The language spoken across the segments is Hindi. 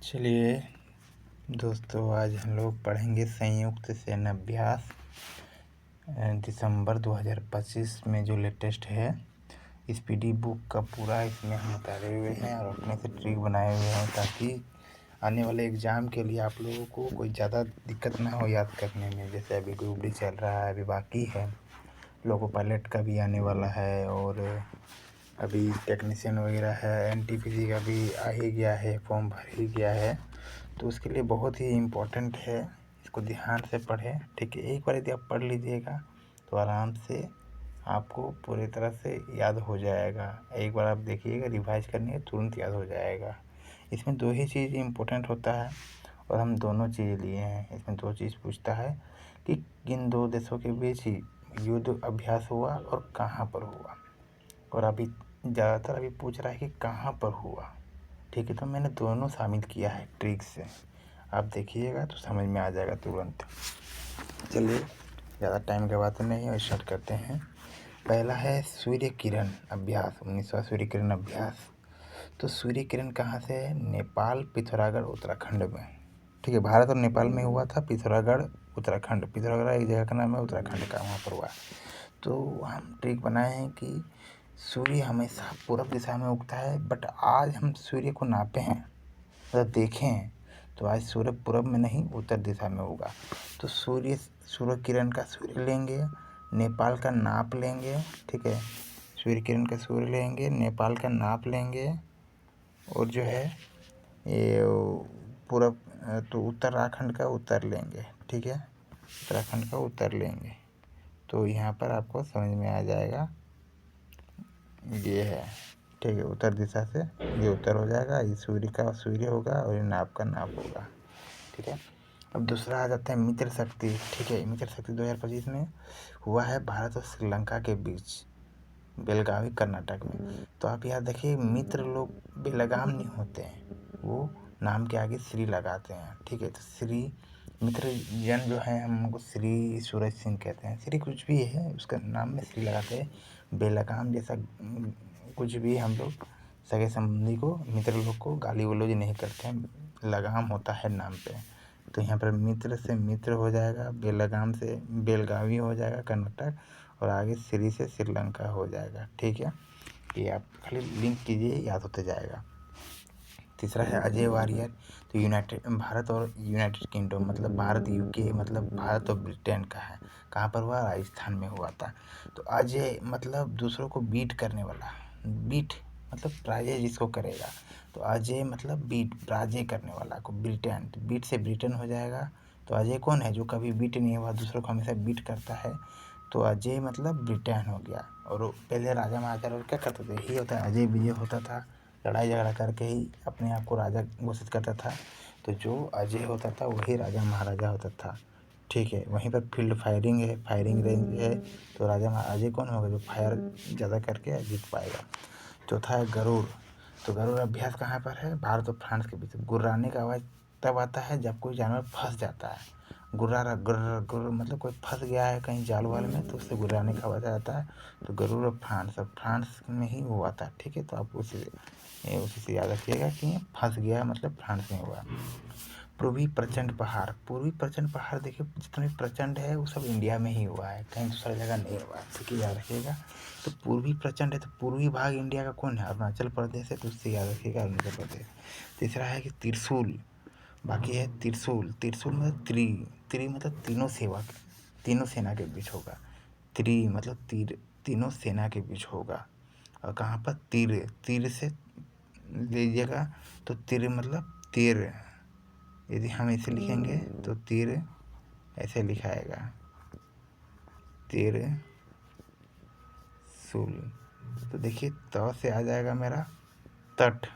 चलिए दोस्तों, आज हम लोग पढ़ेंगे संयुक्त सैन्य अभ्यास दिसंबर 2025 में जो लेटेस्ट है। इस पीडी बुक का पूरा इसमें हम उतारे हुए हैं और अपने से ट्रिक बनाए हुए हैं ताकि आने वाले एग्ज़ाम के लिए आप लोगों को कोई ज़्यादा दिक्कत ना हो याद करने में। जैसे अभी ग्रुप डी चल रहा है, अभी बाकी है, लोको पायलट का भी आने वाला है और अभी टेक्नीशियन वगैरह है, एनटीपीसी का भी आ ही गया है, फॉर्म भर ही गया है। तो उसके लिए बहुत ही इम्पोर्टेंट है, इसको ध्यान से पढ़ें। ठीक है, एक बार यदि आप पढ़ लीजिएगा तो आराम से आपको पूरी तरह से याद हो जाएगा। एक बार आप देखिएगा, रिवाइज करने के तुरंत याद हो जाएगा। इसमें दो ही चीज़ इम्पोर्टेंट होता है और हम दोनों चीज़ लिए हैं। इसमें दो चीज़ पूछता है कि किन दो देशों के बीच युद्ध अभ्यास हुआ और कहाँ पर हुआ। और अभी ज़्यादातर अभी पूछ रहा है कि कहाँ पर हुआ। ठीक है, तो मैंने दोनों शामिल किया है ट्रिक से। आप देखिएगा तो समझ में आ जाएगा तुरंत। चलिए, ज़्यादा टाइम का बात नहीं है, स्टार्ट करते हैं। पहला है सूर्य किरण अभ्यास, 19वां सूर्य किरण अभ्यास। तो सूर्य किरण कहाँ से है? नेपाल, पिथौरागढ़, उत्तराखंड में। ठीक है, भारत और नेपाल में हुआ था। पिथौरागढ़ उत्तराखंड, पिथौरागढ़ एक जगह का नाम है, उत्तराखंड का, वहाँ पर हुआ। तो हम ट्रिक बनाए हैं कि सूर्य हमेशा पूर्व दिशा में उगता है, बट आज हम सूर्य को नापे हैं, मतलब देखें तो आज सूर्य पूर्व में नहीं, उत्तर दिशा में होगा। तो सूर्य किरण का सूर्य लेंगे, नेपाल का नाप लेंगे। ठीक है, सूर्य किरण का सूर्य लेंगे, नेपाल का नाप लेंगे और जो है ये पूर्व तो उत्तराखंड का उत्तर लेंगे। ठीक है, उत्तराखंड का उत्तर लेंगे तो यहाँ पर आपको समझ में आ जाएगा, ये है। ठीक है, उत्तर दिशा से ये उत्तर हो जाएगा, ये सूर्य का सूर्य होगा और ये नाप का नाप होगा। ठीक है, अब दूसरा आ जाता है मित्र शक्ति। ठीक है, मित्र शक्ति 2025 में हुआ है भारत और श्रीलंका के बीच, बेलगावी कर्नाटक में। तो आप यहाँ देखिए, मित्र लोग बेलगाम नहीं होते हैं, वो नाम के आगे श्री लगाते हैं। ठीक है, तो श्री मित्र जन जो है, हम उनको श्री सूरज सिंह कहते हैं। श्री कुछ भी है, उसका नाम में श्री लगाते हैं। बेलगाम जैसा कुछ भी हम लोग सगे संबंधी को, मित्र लोग को गाली गलौज नहीं करते हैं, लगाम होता है नाम पे। तो यहाँ पर मित्र से मित्र हो जाएगा, बेलगाम से बेलगावी हो जाएगा कर्नाटक, और आगे श्री से श्रीलंका हो जाएगा। ठीक है, ये आप खाली लिंक कीजिए, याद होते जाएगा। तीसरा है अजय वारियर। तो भारत और यूनाइटेड किंगडम, मतलब भारत यूके, मतलब भारत और ब्रिटेन का है। कहाँ पर हुआ? राजस्थान में हुआ था। तो अजय मतलब दूसरों को बीट करने वाला, बीट मतलब पराजय जिसको करेगा। तो अजय मतलब बीट, पराजय करने वाला को ब्रिटेन, बीट से ब्रिटेन हो जाएगा। तो अजय कौन है? जो कभी बीट नहीं हुआ, दूसरों को हमेशा बीट करता है। तो अजय मतलब ब्रिटेन हो गया। और पहले राजा महाराजा और क्या करते थे, यही होता है, अजय विजय होता था, लड़ाई झगड़ा करके ही अपने आप को राजा घोषित करता था। तो जो अजय होता था वही राजा महाराजा होता था। ठीक है, वहीं पर फील्ड फायरिंग है, फायरिंग रेंज है, तो राजा अजय कौन होगा? जो फायर ज़्यादा करके जीत पाएगा। चौथा है गरुड़। तो गरुड़ अभ्यास कहाँ पर है? भारत और फ्रांस के बीच। गुर्राने का आवाज़ तब आता है जब कोई जानवर फंस जाता है। गुर्रा गुर्र मतलब कोई फंस गया है कहीं जाल वाल में, तो उससे गुर्राने का आवाज़ आता है। तो गरुड़ और फ्रांस में ही हुआ था। ठीक है, तो आप उसी से याद रखिएगा कि फंस गया मतलब फ्रांस में हुआ। पूर्वी प्रचंड पहाड़। पूर्वी प्रचंड पहाड़ देखिए, जितने प्रचंड है वो सब इंडिया में ही हुआ है, कहीं दूसरा जगह नहीं हुआ है। ठीक है, याद रखिएगा। तो पूर्वी प्रचंड है, तो पूर्वी भाग इंडिया का कौन है? अरुणाचल प्रदेश है, तो उससे याद रखिएगा, अरुणाचल प्रदेश। तीसरा है कि त्रिशूल। बाकी है त्रिशूल। त्रिशूल मतलब त्रि मतलब तीनों सेना के बीच होगा। मतलब तीर, तीनों सेना के बीच होगा। और कहाँ पर? तीर से लीजिएगा तो तीर मतलब तीर, यदि हम ऐसे लिखेंगे तो तीर ऐसे लिखाएगा, तीर सूल। तो देखिए, त से आ जाएगा मेरा तट,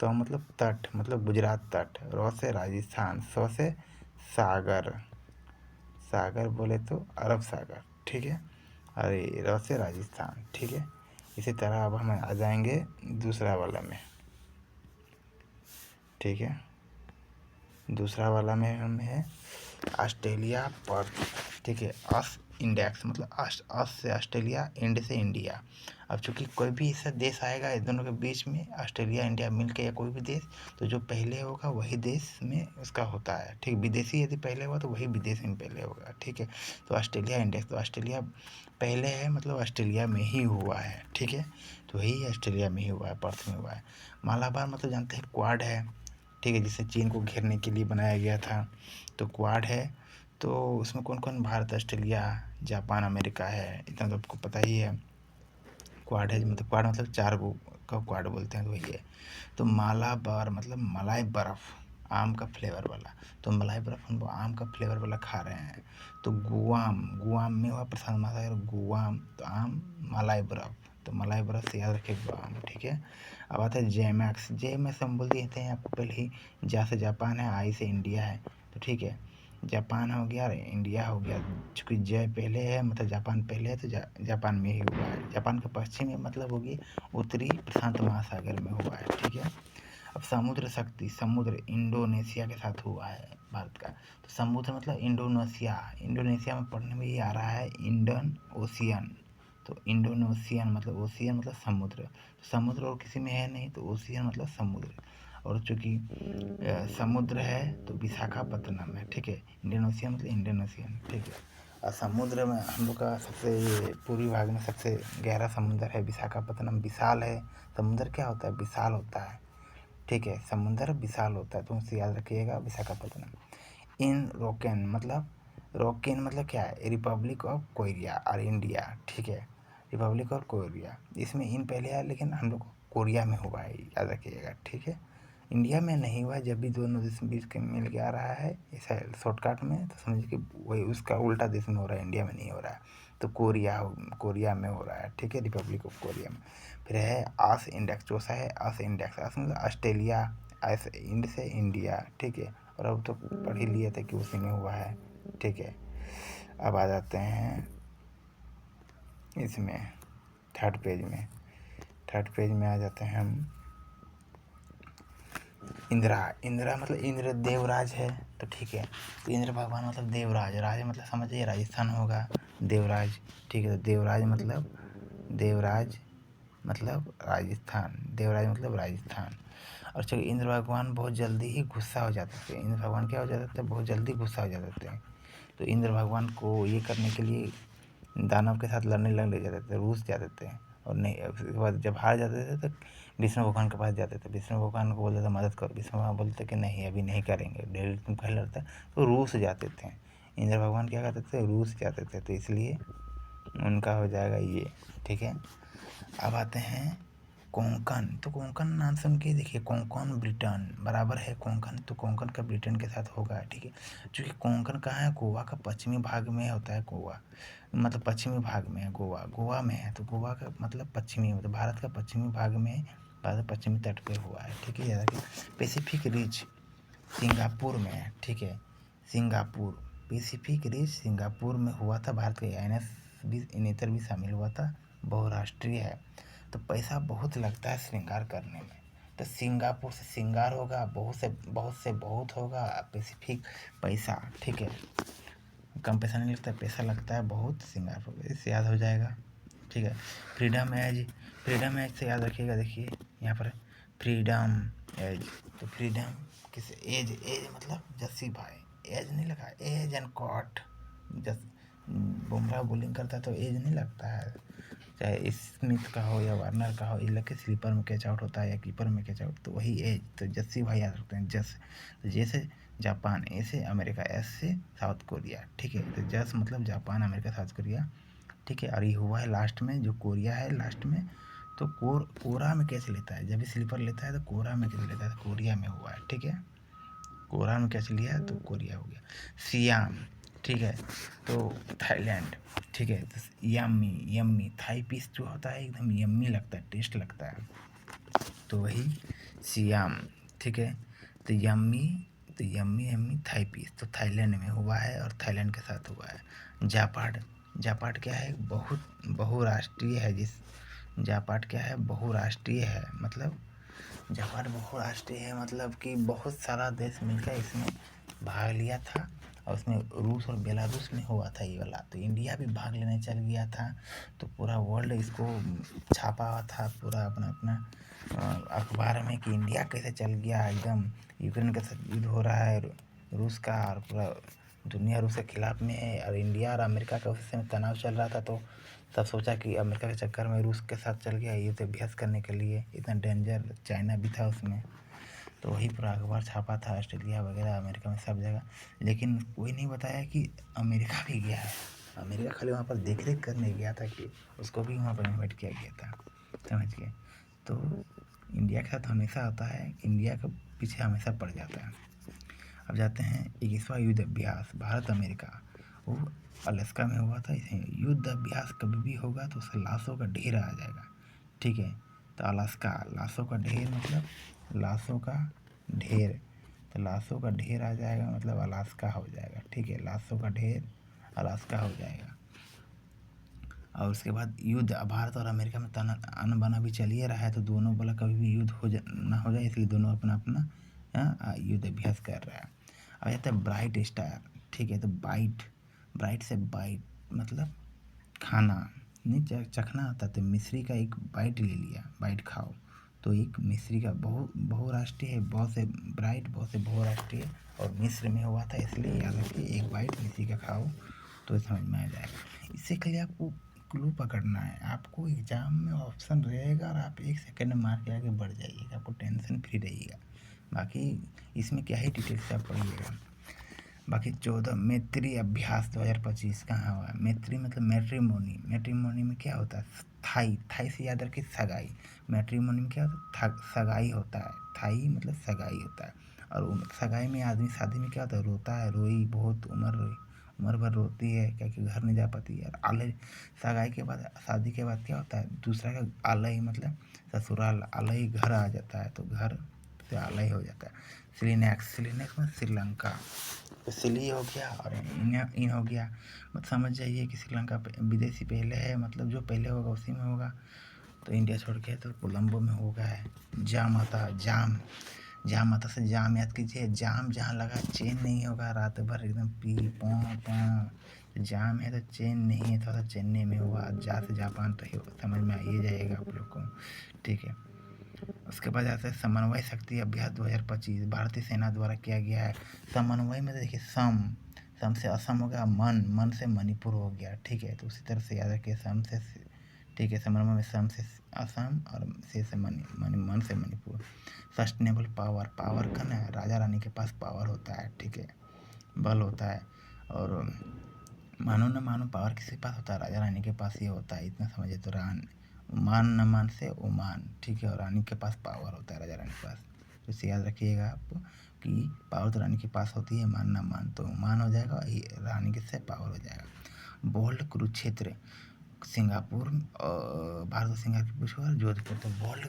तो मतलब तट मतलब गुजरात तट। र से राजस्थान, स से सागर, सागर बोले तो अरब सागर। ठीक है, अरे र से राजस्थान। ठीक है, इसी तरह अब हम आ जाएंगे दूसरा वाला में। ठीक है, दूसरा वाला में हम है ऑस्ट्रेलिया पर्थ। ठीक है, इंडेक्स मतलब अस से ऑस्ट्रेलिया, इंड से इंडिया। अब चूंकि कोई भी ऐसा देश आएगा इस दोनों के बीच में, ऑस्ट्रेलिया इंडिया मिल के या कोई भी देश, तो जो पहले होगा वही देश में उसका होता है, ठीक। विदेशी यदि पहले हुआ तो वही विदेश में पहले होगा, ठीक है। तो ऑस्ट्रेलिया इंडेक्स, तो ऑस्ट्रेलिया पहले है, मतलब ऑस्ट्रेलिया में ही हुआ है, ठीक है। तो वही ऑस्ट्रेलिया में ही हुआ है, पर्थ में हुआ है। मालाबार मतलब जानते हैं क्वाड है, ठीक है, जिसे चीन को घेरने के लिए बनाया गया था। तो क्वाड है, तो उसमें कौन कौन, भारत, ऑस्ट्रेलिया, जापान, अमेरिका है, इतना तो आपको पता ही है। क्वाड है मतलब, क्वाड मतलब 4 को का क्वाड बोलते हैं, तो वही है। तो मालाबार मतलब मलाई बर्फ़, आम का फ्लेवर वाला। तो मलाई बर्फ़ हम लोग आम का फ्लेवर वाला खा रहे हैं। तो गुआम, गुआम में हुआ प्रशांत महासागर, गुआम तो आम, मलाई बर्फ़, तो मलाई बर्फ़ से याद रखिए गुआम, ठीक है। अब आता है जेमैक्स, जेमैक्स हम बोल देते हैं आपको पहले ही, जा से जापान है, आई से इंडिया है, तो ठीक है। जापान हो गया और इंडिया हो गया, चूँकि जय पहले है मतलब जापान पहले है, तो जापान में ही हुआ है। जापान का पश्चिम में मतलब होगी उत्तरी प्रशांत महासागर में हुआ है, ठीक है। अब समुद्र शक्ति, समुद्र इंडोनेशिया के साथ हुआ है भारत का। तो समुद्र मतलब इंडोनेशिया, इंडोनेशिया में पढ़ने में ये आ रहा है इंडियन ओशियन। तो इंडोनेशियन मतलब ओशियन मतलब समुद्र, तो समुद्र और किसी में है नहीं, तो ओशियन मतलब समुद्र। और चूँकि समुद्र है तो विशाखापत्तनम है, ठीक है। इंडियन ओशियन मतलब इंडियन ओशियन, ठीक है। और समुद्र में हम लोग का सबसे, ये पूर्वी भाग में सबसे गहरा समुद्र है विशाखापत्तनम, विशाल है। समुद्र क्या होता है, विशाल होता है, ठीक है। समुद्र विशाल होता है, तो उसे याद रखिएगा, विशाखापत्तनम। इन रोकेन मतलब, रोकेन मतलब क्या है, रिपब्लिक ऑफ कोरिया और इंडिया, ठीक है। रिपब्लिक ऑफ कोरिया, इसमें इन पहले आया, लेकिन हम लोग कोरिया में हुआ है, याद रखिएगा, ठीक है। इंडिया में नहीं हुआ है, जब भी दोनों देश बीच के मिल के आ रहा है ऐसा शॉर्टकट में, तो समझिए कि वही उसका उल्टा देश में हो रहा है, इंडिया में नहीं हो रहा है। तो कोरिया में हो रहा है, ठीक है, रिपब्लिक ऑफ कोरिया में। फिर है आस इंडेक्स, चौथा है आस इंडेक्स, आस मतलब ऑस्ट्रेलिया, आस इंड से इंडिया, ठीक है। और अब तो पढ़ ही लिए थे कि उसी में हुआ है, ठीक है। अब आ जाते हैं इसमें थर्ड पेज में आ जाते हैं हम। इंदिरा, इंदिरा मतलब इंद्र देवराज है, तो ठीक है। तो इंद्र भगवान मतलब देवराज, राज मतलब समझिए राजस्थान होगा, देवराज, ठीक है। तो देवराज मतलब राजस्थान, देवराज मतलब राजस्थान। और चलिए, इंद्र भगवान बहुत जल्दी ही गुस्सा हो जाते थे, इंद्र भगवान क्या हो जाते थे, बहुत जल्दी गुस्सा हो जाते थे। तो इंद्र भगवान को ये करने के लिए दानव के साथ लड़ने लग जाते थे, रूस जाते थे। और नहीं, उसके बाद जब हार जाते थे तो विष्णु भगवान के पास जाते थे, विष्णु भगवान को बोलते थे मदद करो, विष्णु भगवान बोलते कि नहीं अभी नहीं करेंगे, डेढ़ तुम पहले लड़ते, तो रूस जाते थे। इंद्र भगवान क्या करते थे, रूस जाते थे, तो इसलिए उनका हो जाएगा ये, ठीक है। अब आते हैं कोंकण, तो कोंकण नाम सुन के देखिए, कोंकण ब्रिटेन बराबर है कोंकण, तो कोंकण का ब्रिटेन के साथ होगा, ठीक है। क्योंकि कोंकण कहाँ है, गोवा का पश्चिमी भाग में होता है, गोवा मतलब पश्चिमी भाग में है, गोवा में है, तो गोवा का मतलब पश्चिमी, मतलब भारत का पश्चिमी भाग में, भारत पश्चिमी तट पे हुआ है, ठीक है, याद रखिए। पैसिफिक रिच सिंगापुर में है, ठीक है, सिंगापुर, पैसिफिक रिच सिंगापुर में हुआ था, भारत का INS भी नेतर भी शामिल हुआ था, बहुराष्ट्रीय है। तो पैसा बहुत लगता है श्रृंगार करने में, तो सिंगापुर से श्रृंगार होगा, बहुत होगा, पैसिफिक पैसा, ठीक है। कम पैसा नहीं लगता, पैसा लगता है बहुत, श्रृंगार होगा, इससे याद हो जाएगा, ठीक है। फ्रीडम एज से याद रखिएगा, देखिए यहाँ पर फ्रीडम एज, तो फ्रीडम किस एज, मतलब जस्सी भाई, एज नहीं लगा, एज एंड कॉट, जस बुमराह बॉलिंग करता है तो एज नहीं लगता है, चाहे स्मिथ का हो या वार्नर का हो, ये लग के स्लीपर में कैच आउट होता है या कीपर में कैच आउट, तो वही एज। तो जस्सी भाई याद रखते हैं, जस, तो जैसे जापान, ए से अमेरिका, एस से साउथ कोरिया, ठीक है। तो जस मतलब जापान, अमेरिका, साउथ कोरिया, ठीक है। और ये हुआ है लास्ट में, जो कोरिया है लास्ट में, तो कोरा में कैच लेता है, जब भी स्लीपर लेता है तो कोरा में कैच लेता है, तो कोरिया में हुआ है, ठीक है। कोरा में कैच लिया तो कोरिया हो गया। सियाम, ठीक है, तो थाईलैंड, ठीक है। तो यम्मी थाई पीस जो होता है एकदम यम्मी लगता है, टेस्ट लगता है, तो वही सियाम, ठीक है। तो यम्मी थाई पीस, तो थाईलैंड में हुआ है और थाईलैंड के साथ हुआ है। जापाट क्या है, बहुत बहुराष्ट्रीय है, जापाट क्या है, बहुराष्ट्रीय है, मतलब जापान बहुराष्ट्रीय है, मतलब कि बहुत सारा देश मिलकर इसमें भाग लिया था और उसमें रूस और बेलारूस में हुआ था ये वाला, तो इंडिया भी भाग लेने चल गया था। तो पूरा वर्ल्ड इसको छापा हुआ था पूरा अपना अपना अखबार में कि इंडिया कैसे चल गया, एकदम यूक्रेन के साथ युद्ध हो रहा है रूस का, और पूरा दुनिया रूस के खिलाफ में है, और इंडिया और अमेरिका का उस समय तनाव चल रहा था। तो सब सोचा कि अमेरिका के चक्कर में रूस के साथ चल गया युद्ध अभ्यास करने के लिए, इतना डेंजर, चाइना भी था उसमें। तो वही पूरा अखबार छापा था ऑस्ट्रेलिया वगैरह अमेरिका में सब जगह, लेकिन कोई नहीं बताया कि अमेरिका भी गया है। अमेरिका खाली वहाँ पर देख रेख करने गया था कि उसको भी वहाँ पर इन्वाइट किया गया था, समझ गए। तो इंडिया के साथ हमेशा होता है, इंडिया के पीछे हमेशा पड़ जाता है। अब जाते हैं 21वां युद्ध अभ्यास भारत अमेरिका, वो अलास्का में हुआ था। इसे युद्ध अभ्यास कभी भी होगा तो उससे लाशों का ढेर आ जाएगा, ठीक है। तो अलास्का, लाशों का ढेर मतलब लाशों का ढेर, तो लाशों का ढेर आ जाएगा मतलब अलास्का हो जाएगा, ठीक है। लाशों का ढेर अलास्का हो जाएगा। और उसके बाद युद्ध भारत और अमेरिका में आना बाना भी चल ही रहा है, तो दोनों बोला कभी भी युद्ध ना हो जाए, इसलिए दोनों अपना अपना युद्ध अभ्यास कर रहा है। अब आता है ब्राइट स्टार, ठीक है। तो ब्राइट से बाइट मतलब खाना नहीं, चखना होता, तो मिस्री का एक बाइट ले लिया, बाइट खाओ। तो एक मिस्री का बहुराष्ट्रीय है, बहुत से ब्राइट, बहुत से बहुराष्ट्रीय, और मिस्र में हुआ था, इसलिए याद रखिए एक बाइट मिस्री का खाओ तो समझ में आ जाएगा। इससे के लिए आपको क्लू पकड़ना है, आपको एग्जाम में ऑप्शन रहेगा और आप 1 सेकंड में मार के आगे बढ़ जाइएगा, आपको टेंशन फ्री रहिएगा। बाकी इसमें क्या ही डिटेल से आप पढ़िएगा। बाकी 14 मैत्री अभ्यास 2025 कहाँ हुआ है। मैत्री मतलब मैट्रिमोनी, मैट्रिमोनी में क्या होता है, थाई से याद रखिए सगाई। मैट्रिमोनी में क्या होता है, सगाई होता है, थाई मतलब सगाई होता है। और सगाई में आदमी शादी में क्या होता है, रोता है, रोई बहुत, उम्र भर रोती है क्योंकि घर नहीं जा पाती है। आलय, सगाई के बाद शादी के बाद क्या होता है, दूसरा का आलय मतलब ससुराल, आलय घर आ जाता है, तो घर से आलय हो जाता है। सिलिनेक्स में श्रीलंका, तो सिली हो गया और इन हो गया। मत समझ जाइए कि श्रीलंका विदेशी पहले है, मतलब जो पहले होगा उसी में होगा। तो इंडिया छोड़ के तो कोलंबो में हो गया है। जाम आता, जाम आता से जाम याद कीजिए, जाम जहाँ लगा चेन नहीं होगा, रात भर एकदम पी पों जाम है, तो चेन नहीं है, थोड़ा सा चेन्नई में हुआ, जा से जापान, तो समझ में आ ही जाएगा आप लोग को, ठीक है। उसके बाद आता है समन्वय शक्ति अभ्यास 2025 भारतीय सेना द्वारा किया गया है। समन्वय में देखिए सम से असम हो गया, मन से मणिपुर हो गया, ठीक है। तो उसी तरह से याद रखिए सम से, ठीक है। समन्वय में सम से असम और से मन से मणिपुर। सस्टेनेबल पावर का ना राजा रानी के पास पावर होता है, ठीक है, बल होता है। और मानो न मानो पावर किसके पास होता है, राजा रानी के पास ही होता है, इतना समझे। तो मान न मान से ओमान, ठीक है। और रानी के पास पावर होता है, राजा रानी के पास, तो इसे याद रखिएगा आप कि पावर तो रानी के पास होती है, मान न मान तो ओमान हो जाएगा, रानी के से पावर हो जाएगा। बोल्ड कुरुक्षेत्र सिंगापुर, भारत और सिंगापुर, जोधपुर। तो बोल्ड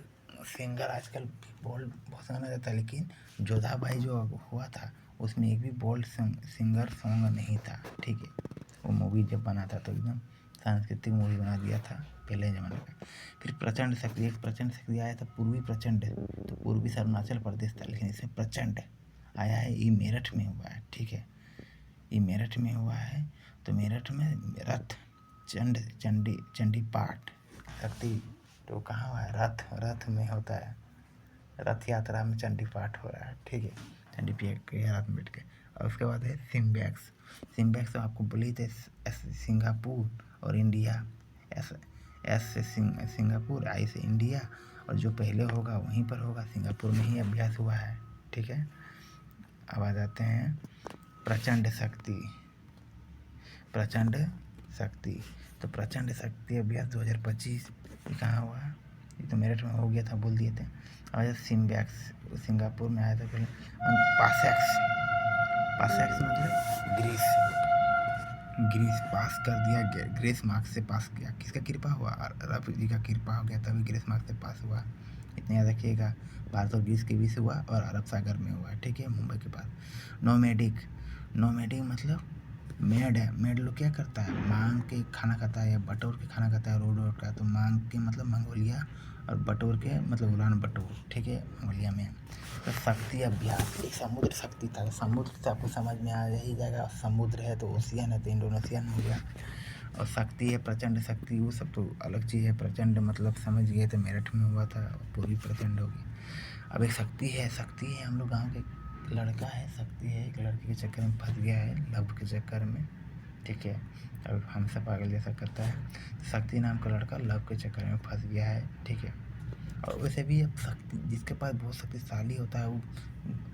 सिंगर आजकल बोल्ड बहुत गाना जाता है, लेकिन जोधा भाई जो हुआ था उसमें एक भी बोल्ड सिंगर सॉन्ग नहीं था, ठीक है। वो मूवी जब बना था तो एकदम सांस्कृतिक मूवी बना दिया था पहले ज़माने का। फिर प्रचंड शक्ति, एक प्रचंड शक्ति आया था, पूर्वी प्रचंड, तो पूर्वी से अरुणाचल प्रदेश था, लेकिन इसमें प्रचंड आया है, ये मेरठ में हुआ है, ठीक है। ये मेरठ में हुआ है, तो मेरठ में रथ चंडी पाठ शक्ति, तो कहाँ हुआ है, रथ में होता है, रथ यात्रा में चंडी पाठ हो रहा है, ठीक है, चंडी के रात में बैठ के। और उसके बाद है सिम्बैक्स तो आपको बोली थे, सिंगापुर और इंडिया, एस से सिंगापुर, आई से इंडिया, और जो पहले होगा वहीं पर होगा, सिंगापुर में ही अभ्यास हुआ है, ठीक है। अब आ जाते हैं प्रचंड शक्ति, तो प्रचंड शक्ति अभ्यास 2025 कहाँ हुआ, ये तो मेरठ में हो गया था, बोल दिए थे। और सिम्बैक्स सिंगापुर में आया था पहले। पासैक्स मतलब ग्रीस पास कर दिया, ग्रेस मार्क्स से पास किया, किसका कृपा हुआ, रब जी का कृपा हो गया, तभी ग्रेस मार्क्स से पास हुआ, इतना याद रखिएगा। भारत और ग्रीस के बीच हुआ और अरब सागर में हुआ, ठीक है, मुंबई के पास। नोमैडिक मतलब मेड है, मेड लोग क्या करता है, मांग के खाना खाता है या बटोर के खाना खाता है, रोड का, तो मांग के मतलब मंगोलिया और बटोर के मतलब उड़ान बटोर, ठीक है, उंगलिया में। तो शक्ति अभ्यास, एक समुद्र शक्ति था। समुद्र से आपको समझ में आ ही जाएगा, समुद्र है तो ओशियन है, तो इंडोनेशियन हो गया। और शक्ति है प्रचंड शक्ति, वो सब तो अलग चीज़ है। प्रचंड मतलब समझ गए थे, मेरठ में हुआ था, पूरी प्रचंड होगी। अब एक शक्ति है, हम लोग गाँव के लड़का है, शक्ति है, एक लड़की के चक्कर में फंस गया है, लव के चक्कर में, ठीक है। अब हमसे पागल जैसा करता है। शक्ति नाम का लड़का लव के चक्कर में फंस गया है, ठीक है। और वैसे भी अब शक्ति जिसके पास बहुत शक्तिशाली होता है, वो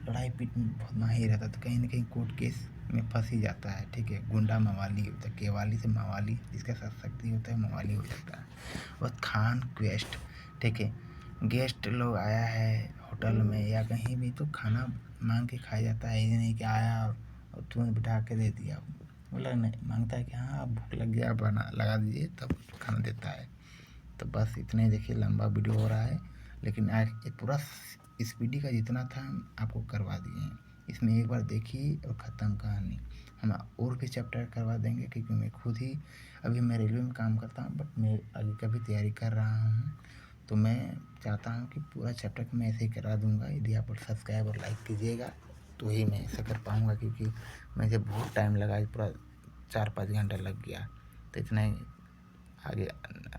लड़ाई पीट में बहुत माहिर रहता है, तो कहीं ना कहीं कोर्ट केस में फंस ही जाता है, ठीक है। गुंडा मवाली होता है, केवाली से मवाली, जिसका साथ शक्ति होता है मवाली हो जाता है। और खान क्वेस्ट, ठीक है, गेस्ट लोग आया है होटल में या कहीं भी, तो खाना मांग के खाया जाता है, ये नहीं कि आया और तुरंत बिठा के दे दिया। बोला नहीं, मांगता है कि हाँ भूख लग गया, बना लगा दीजिए, तब खाना देता है। तो बस इतने, देखिए लंबा वीडियो हो रहा है, लेकिन आज ये पूरा स्पीडी का जितना था हम आपको करवा दिए हैं। इसमें एक बार देखिए और ख़त्म कहानी। हम और भी चैप्टर करवा देंगे, क्योंकि मैं खुद ही अभी मैं रेलवे में काम करता हूँ, बट मैं आगे का भी तैयारी कर रहा हूँ। तो मैं चाहता हूँ कि पूरा चैप्टर को मैं ऐसे ही करा दूँगा। यदि आप सब्सक्राइब और लाइक कीजिएगा तो ही मैं ऐसा कर पाऊँगा, क्योंकि मुझे बहुत टाइम लगा, पूरा 4-5 घंटा लग गया। तो इतना ही, आगे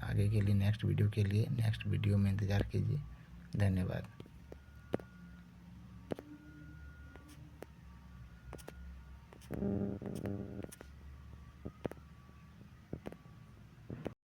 आगे के लिए नेक्स्ट वीडियो में इंतज़ार कीजिए। धन्यवाद।